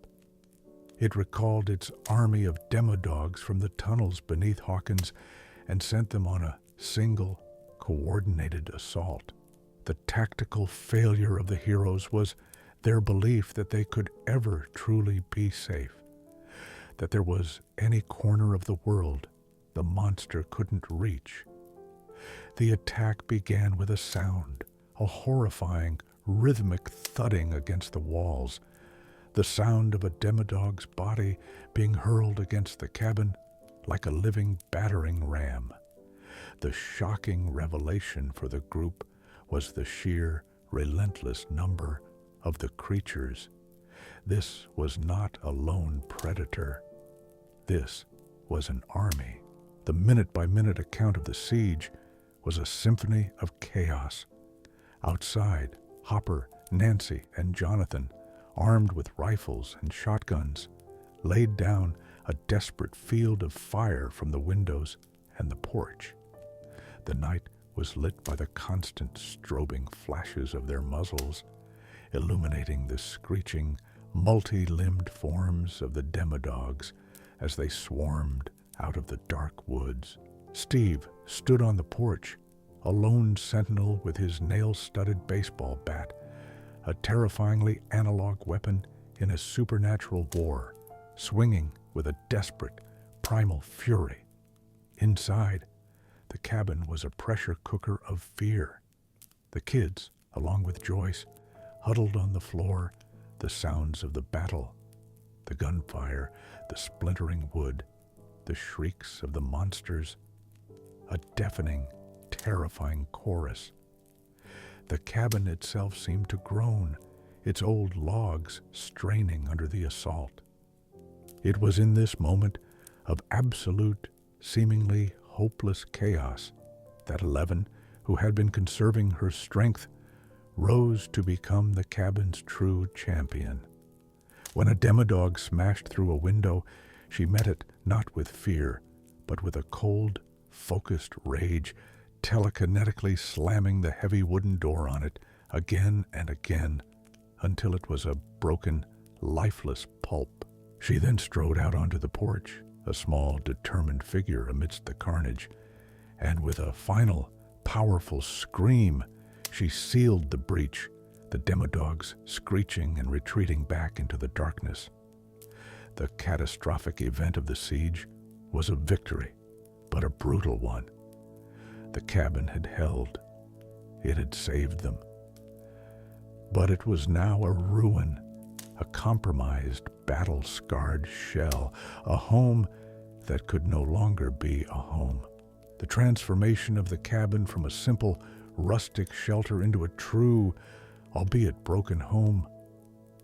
Speaker 1: It recalled its army of demodogs from the tunnels beneath Hawkins and sent them on a single, coordinated assault. The tactical failure of the heroes was their belief that they could ever truly be safe, that there was any corner of the world the monster couldn't reach. The attack began with a sound, a horrifying, rhythmic thudding against the walls, the sound of a demodog's body being hurled against the cabin like a living battering ram. The shocking revelation for the group was the sheer, relentless number of the creatures. This was not a lone predator. This was an army. The minute-by-minute account of the siege was a symphony of chaos. Outside, Hopper, Nancy, and Jonathan, armed with rifles and shotguns, laid down a desperate field of fire from the windows and the porch. The night was lit by the constant strobing flashes of their muzzles, illuminating the screeching, multi-limbed forms of the demodogs as they swarmed out of the dark woods. Steve stood on the porch, a lone sentinel with his nail-studded baseball bat, a terrifyingly analog weapon in a supernatural war, swinging with a desperate, primal fury. Inside, the cabin was a pressure cooker of fear. The kids, along with Joyce, huddled on the floor, the sounds of the battle, the gunfire, the splintering wood, the shrieks of the monsters, a deafening, terrifying chorus. The cabin itself seemed to groan, its old logs straining under the assault. It was in this moment of absolute, seemingly hopeless chaos that Eleven, who had been conserving her strength, rose to become the cabin's true champion. When a demodog smashed through a window, she met it not with fear, but with a cold, focused rage, telekinetically slamming the heavy wooden door on it again and again until it was a broken, lifeless pulp. She then strode out onto the porch, a small, determined figure amidst the carnage, and with a final, powerful scream, she sealed the breach, the demodogs screeching and retreating back into the darkness. The catastrophic event of the siege was a victory, but a brutal one. The cabin had held. It had saved them. But it was now a ruin, a compromised, battle-scarred shell, a home that could no longer be a home. The transformation of the cabin from a simple, rustic shelter into a true, albeit broken home,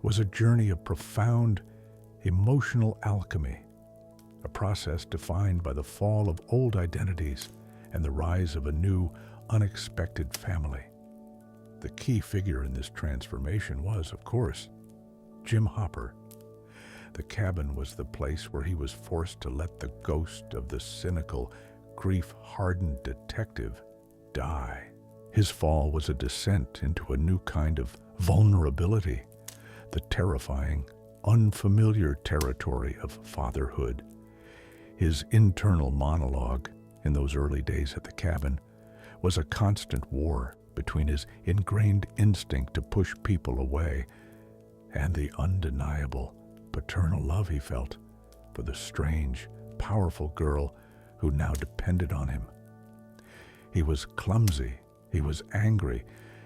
Speaker 1: was a journey of profound, emotional alchemy, a process defined by the fall of old identities and the rise of a new, unexpected family. The key figure in this transformation was, of course, Jim Hopper. The cabin was the place where he was forced to let the ghost of the cynical, grief-hardened detective die. His fall was a descent into a new kind of vulnerability, the terrifying, unfamiliar territory of fatherhood. His internal monologue in those early days at the cabin was a constant war between his ingrained instinct to push people away and the undeniable paternal love he felt for the strange, powerful girl who now depended on him. He was clumsy, he was angry,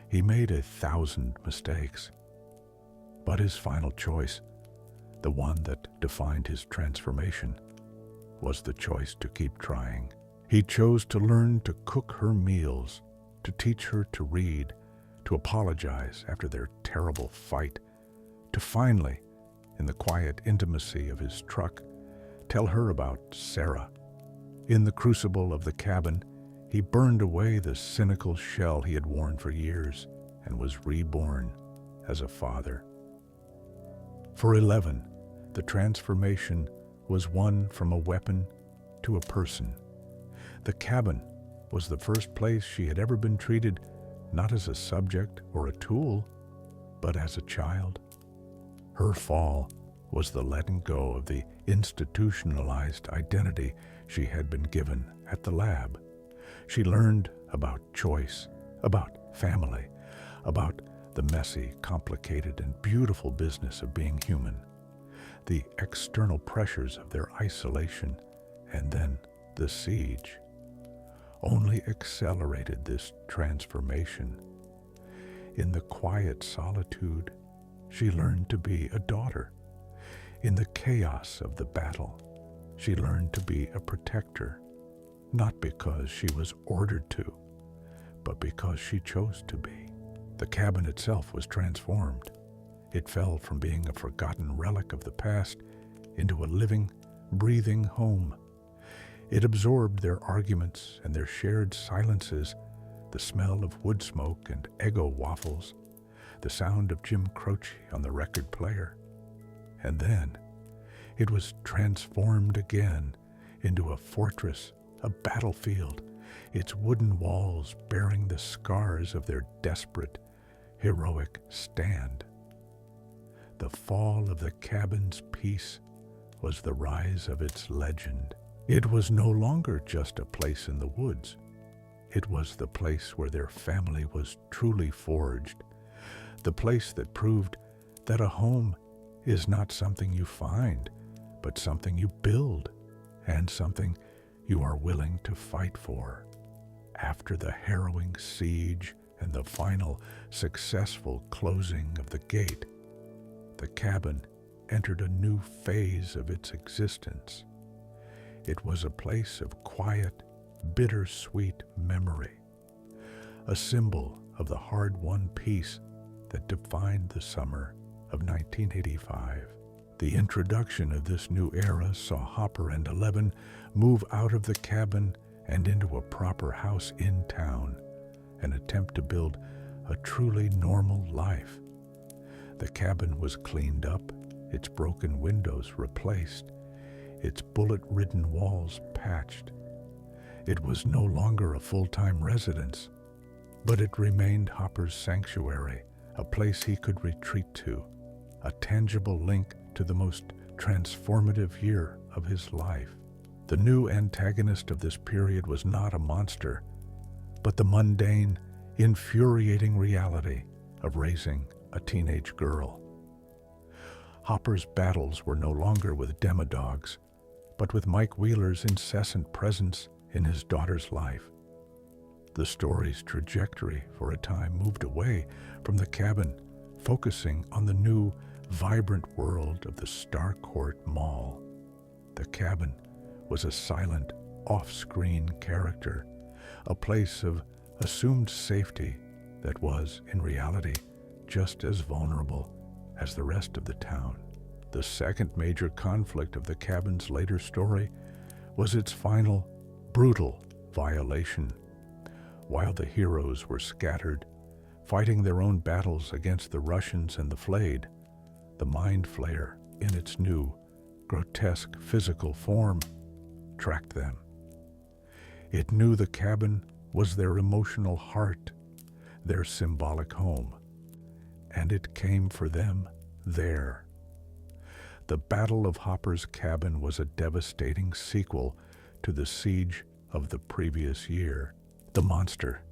Speaker 1: he made 1,000 mistakes. But his final choice, the one that defined his transformation, was the choice to keep trying. He chose to learn to cook her meals, to teach her to read, to apologize after their terrible fight, to finally, in the quiet intimacy of his truck, tell her about Sarah. In the crucible of the cabin, he burned away the cynical shell he had worn for years and was reborn as a father. For 11, the transformation was one from a weapon to a person. The cabin was the first place she had ever been treated not as a subject or a tool, but as a child. Her fall was the letting go of the institutionalized identity she had been given at the lab. She learned about choice, about family, about the messy, complicated, and beautiful business of being human, the external pressures of their isolation, and then the siege only accelerated this transformation. In the quiet solitude, she learned to be a daughter. In the chaos of the battle, she learned to be a protector. not because she was ordered to, but because she chose to be. The cabin itself was transformed. It fell from being a forgotten relic of the past into a living, breathing home. It absorbed their arguments and their shared silences, the smell of wood smoke and Eggo waffles, the sound of Jim Croce on the record player. And then it was transformed again into a fortress, a battlefield, its wooden walls bearing the scars of their desperate, heroic stand. The fall of the cabin's peace was the rise of its legend. It was no longer just a place in the woods. It was the place where their family was truly forged, the place that proved that a home is not something you find, but something you build, and something you are willing to fight for. After the harrowing siege and the final successful closing of the gate, the cabin entered a new phase of its existence. It was a place of quiet, bittersweet memory, a symbol of the hard-won peace that defined the summer of 1985. The introduction of this new era saw Hopper and Eleven move out of the cabin and into a proper house in town, an attempt to build a truly normal life. The cabin was cleaned up, its broken windows replaced, its bullet-ridden walls patched. It was no longer a full-time residence, but it remained Hopper's sanctuary, a place he could retreat to, a tangible link to the most transformative year of his life. The new antagonist of this period was not a monster, but the mundane, infuriating reality of raising a teenage girl. Hopper's battles were no longer with demodogs, but with Mike Wheeler's incessant presence in his daughter's life. The story's trajectory for a time moved away from the cabin, focusing on the new, vibrant world of the Starcourt Mall. The cabin was a silent, off-screen character, a place of assumed safety that was, in reality, just as vulnerable as the rest of the town. The second major conflict of the cabin's later story was its final, brutal violation. While the heroes were scattered, fighting their own battles against the Russians and the Flayed, the Mind Flayer, in its new, grotesque physical form, tracked them. It knew the cabin was their emotional heart, their symbolic home, and it came for them there. The Battle of Hopper's Cabin was a devastating sequel to the siege of the previous year. The monster,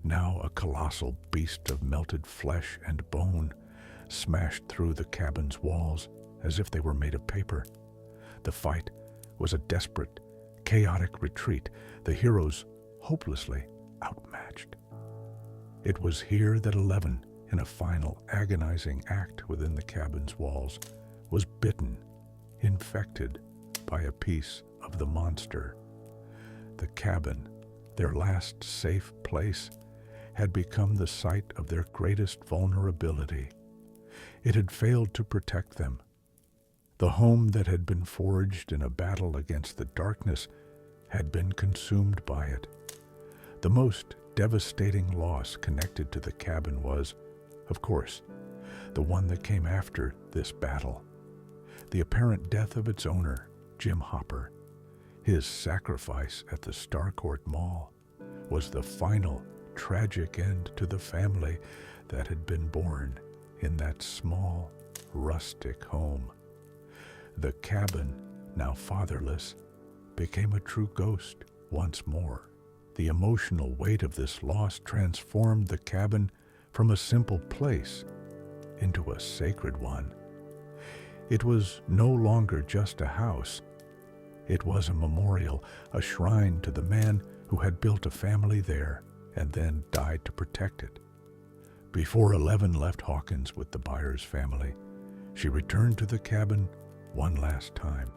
Speaker 1: now a colossal beast of melted flesh and bone, smashed through the cabin's walls as if they were made of paper. The fight was a desperate, chaotic retreat, the heroes hopelessly outmatched. It was here that Eleven, in a final agonizing act within the cabin's walls, was bitten, infected by a piece of the monster. The cabin, their last safe place, had become the site of their greatest vulnerability. It had failed to protect them. The home that had been forged in a battle against the darkness had been consumed by it. The most devastating loss connected to the cabin was, of course, the one that came after this battle. The apparent death of its owner, Jim Hopper. His sacrifice at the Starcourt Mall was the final tragic end to the family that had been born in that small, rustic home. The cabin, now fatherless, became a true ghost once more. The emotional weight of this loss transformed the cabin from a simple place into a sacred one. It was no longer just a house. It was a memorial, a shrine to the man who had built a family there and then died to protect it. Before Eleven left Hawkins with the Byers family, she returned to the cabin one last time.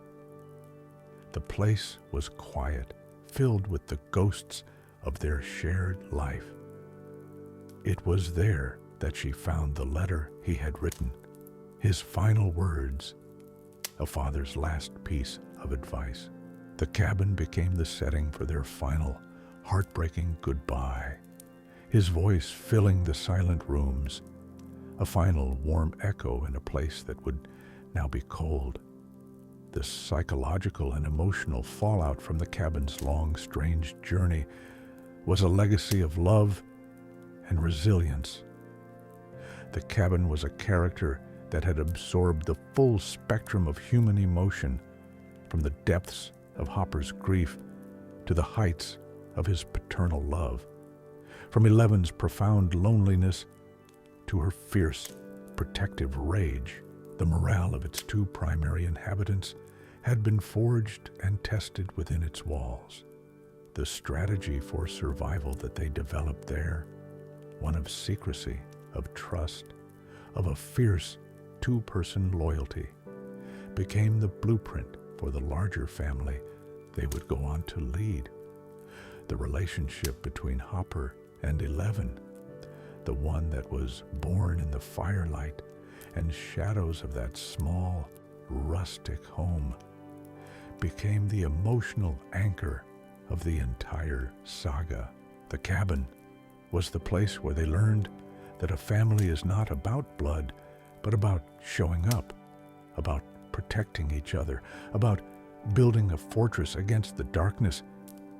Speaker 1: The place was quiet, filled with the ghosts of their shared life. It was there that she found the letter he had written, his final words, a father's last piece of advice. The cabin became the setting for their final, heartbreaking goodbye, his voice filling the silent rooms, a final warm echo in a place that would now be cold. The psychological and emotional fallout from the cabin's long, strange journey was a legacy of love and resilience. The cabin was a character that had absorbed the full spectrum of human emotion, from the depths of Hopper's grief to the heights of his paternal love, from Eleven's profound loneliness to her fierce, protective rage. The morale of its two primary inhabitants had been forged and tested within its walls. The strategy for survival that they developed there, one of secrecy, of trust, of a fierce two-person loyalty, became the blueprint for the larger family they would go on to lead. The relationship between Hopper and Eleven, the one that was born in the firelight and shadows of that small, rustic home, became the emotional anchor of the entire saga. The cabin was the place where they learned that a family is not about blood, but about showing up, about protecting each other, about building a fortress against the darkness,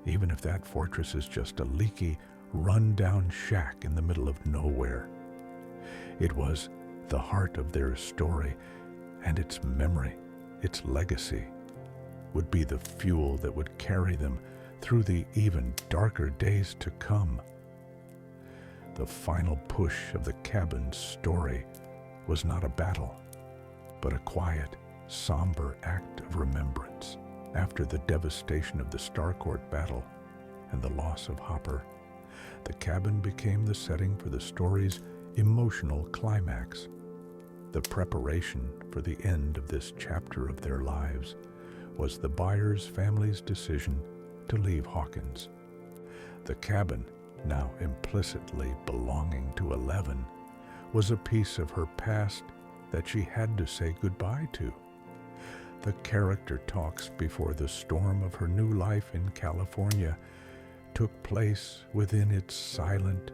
Speaker 1: even if that fortress is just a leaky, run-down shack in the middle of nowhere. It was the heart of their story, and its memory, its legacy, would be the fuel that would carry them through the even darker days to come. The final push of the cabin's story was not a battle, but a quiet, somber act of remembrance. After the devastation of the Starcourt battle and the loss of Hopper, the cabin became the setting for the story's emotional climax. The preparation for the end of this chapter of their lives was the Byers family's decision to leave Hawkins. The cabin, now implicitly belonging to Eleven, was a piece of her past that she had to say goodbye to. The character talks before the storm of her new life in California took place within its silent,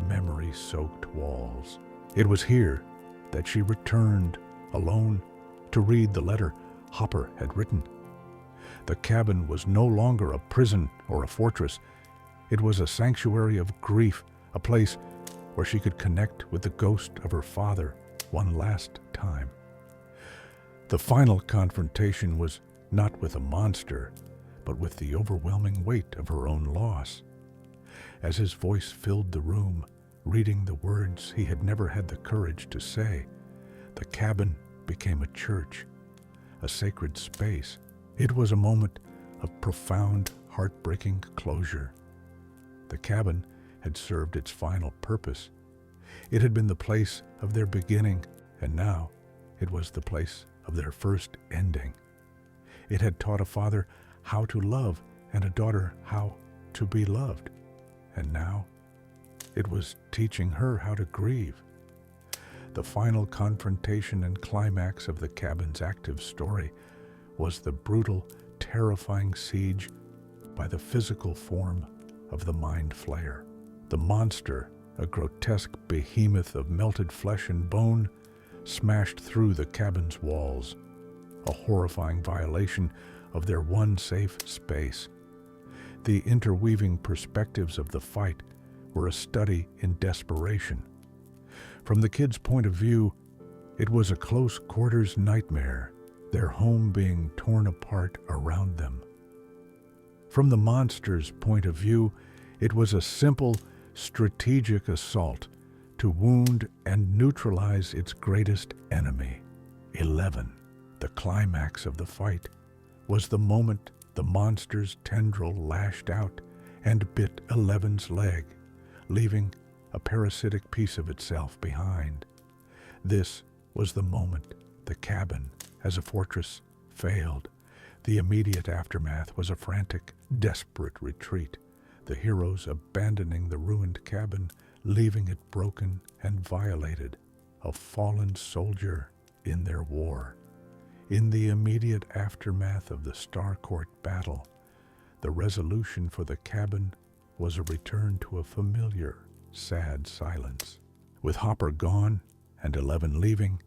Speaker 1: memory-soaked walls. It was here that she returned, alone, to read the letter Hopper had written. The cabin was no longer a prison or a fortress. It was a sanctuary of grief, a place where she could connect with the ghost of her father one last time. The final confrontation was not with a monster, but with the overwhelming weight of her own loss. As his voice filled the room, reading the words he had never had the courage to say, the cabin became a church, a sacred space. It was a moment of profound, heartbreaking closure. The cabin had served its final purpose. It had been the place of their beginning, and now it was the place of their first ending. It had taught a father how to love and a daughter how to be loved, and now it was teaching her how to grieve. The final confrontation and climax of the cabin's active story was the brutal, terrifying siege by the physical form of the Mind Flayer. The monster, a grotesque behemoth of melted flesh and bone, smashed through the cabin's walls, a horrifying violation of their one safe space. The interweaving perspectives of the fight were a study in desperation. From the kids' point of view, it was a close-quarters nightmare, their home being torn apart around them. From the monster's point of view, it was a simple, strategic assault to wound and neutralize its greatest enemy, Eleven. The climax of the fight was the moment the monster's tendril lashed out and bit Eleven's leg, leaving a parasitic piece of itself behind. This was the moment the cabin, as a fortress, failed. The immediate aftermath was a frantic, desperate retreat, the heroes abandoning the ruined cabin, leaving it broken and violated, a fallen soldier in their war. In the immediate aftermath of the Starcourt battle, the resolution for the cabin was a return to a familiar, sad silence. With Hopper gone and 11 leaving,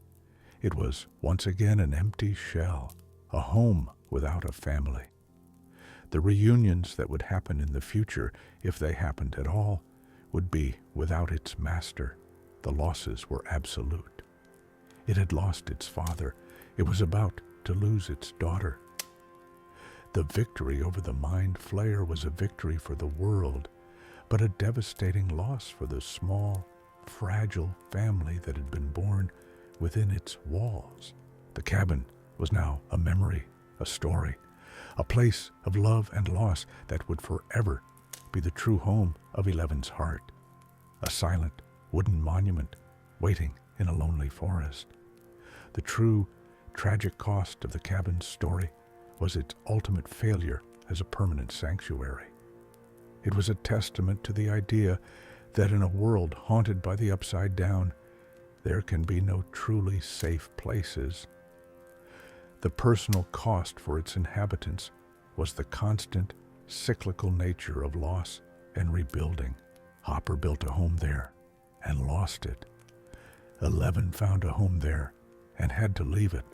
Speaker 1: it was once again an empty shell, a home without a family. The reunions that would happen in the future, if they happened at all, would be without its master. The losses were absolute. It had lost its father. It was about to lose its daughter. The victory over the Mind Flayer was a victory for the world, but a devastating loss for the small, fragile family that had been born within its walls. The cabin was now a memory, a story, a place of love and loss that would forever be the true home of 11's heart, a silent wooden monument waiting in a lonely forest. The true, tragic cost of the cabin's story was its ultimate failure as a permanent sanctuary. It was a testament to the idea that in a world haunted by the upside down, there can be no truly safe places. The personal cost for its inhabitants was the constant, cyclical nature of loss and rebuilding. Hopper built a home there and lost it. 11 found a home there and had to leave it.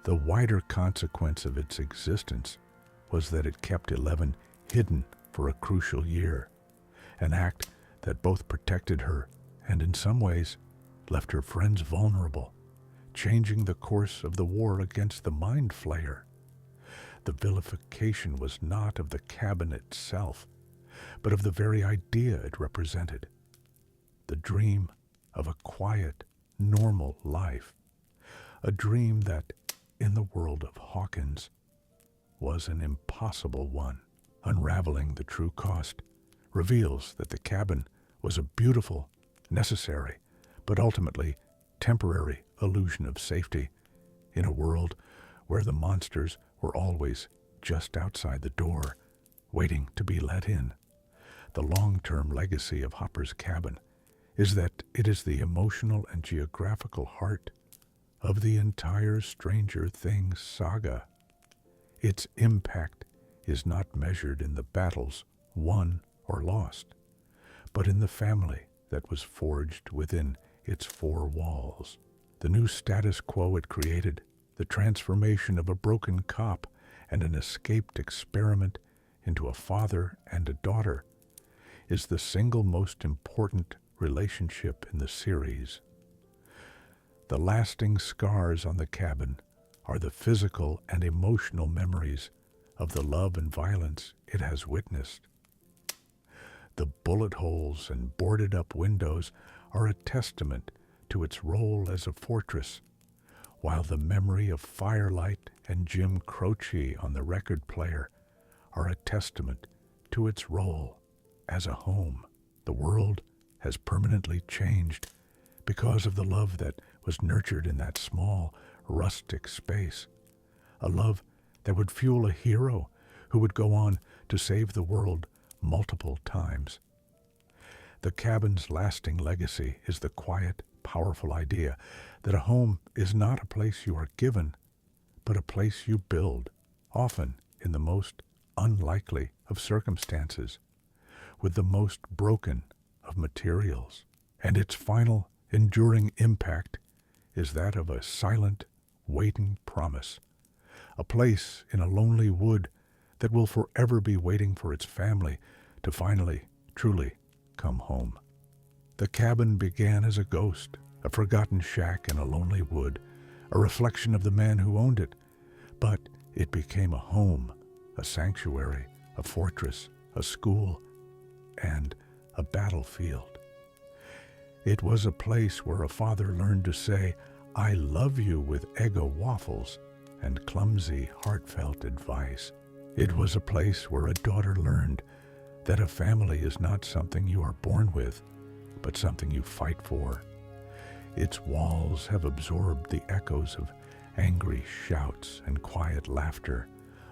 Speaker 1: The wider consequence of its existence was that it kept 11 hidden for a crucial year, an act that both protected her and in some ways left her friends vulnerable, changing the course of the war against the Mind Flayer. The vilification was not of the cabin itself, but of the very idea it represented. The dream of a quiet, normal life. A dream that, in the world of Hawkins, was an impossible one. Unraveling the true cost reveals that the cabin was a beautiful, necessary, but ultimately temporary illusion of safety in a world where the monsters were always just outside the door, waiting to be let in. The long-term legacy of Hopper's cabin is that it is the emotional and geographical heart of the entire Stranger Things saga. Its impact is not measured in the battles won or lost, but in the family that was forged within its four walls. The new status quo it created, the transformation of a broken cop and an escaped experiment into a father and a daughter, is the single most important relationship in the series. The lasting scars on the cabin are the physical and emotional memories of the love and violence it has witnessed. The bullet holes and boarded-up windows are a testament to its role as a fortress, while the memory of Firelight and Jim Croce on the record player are a testament to its role as a home. The world has permanently changed because of the love that was nurtured in that small, rustic space, a love that would fuel a hero who would go on to save the world multiple times. The cabin's lasting legacy is the quiet, powerful idea that a home is not a place you are given, but a place you build, often in the most unlikely of circumstances, with the most broken of materials. And its final, enduring impact is that of a silent, waiting promise, a place in a lonely wood that will forever be waiting for its family to finally, truly come home. The cabin began as a ghost, a forgotten shack in a lonely wood, a reflection of the man who owned it, but it became a home, a sanctuary, a fortress, a school, and a battlefield. It was a place where a father learned to say, "I love you," with Eggo waffles and clumsy, heartfelt advice. It was a place where a daughter learned that a family is not something you are born with, but something you fight for. Its walls have absorbed the echoes of angry shouts and quiet laughter,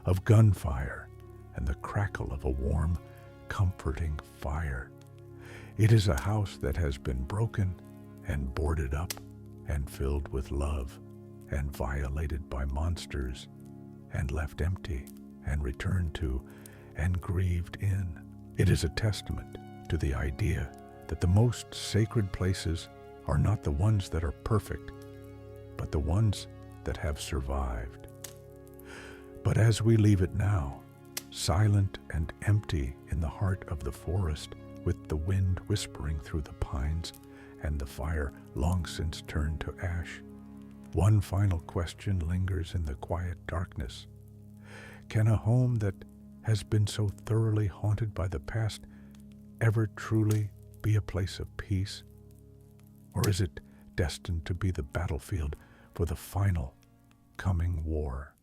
Speaker 1: of gunfire and the crackle of a warm, comforting fire. It is a house that has been broken and boarded up and filled with love and violated by monsters and left empty and returned to and grieved in. It is a testament to the idea that the most sacred places are not the ones that are perfect, but the ones that have survived. But as we leave it now, silent and empty in the heart of the forest, with the wind whispering through the pines and the fire long since turned to ash, one final question lingers in the quiet darkness. Can a home that has been so thoroughly haunted by the past ever truly be a place of peace? Or is it destined to be the battlefield for the final coming war?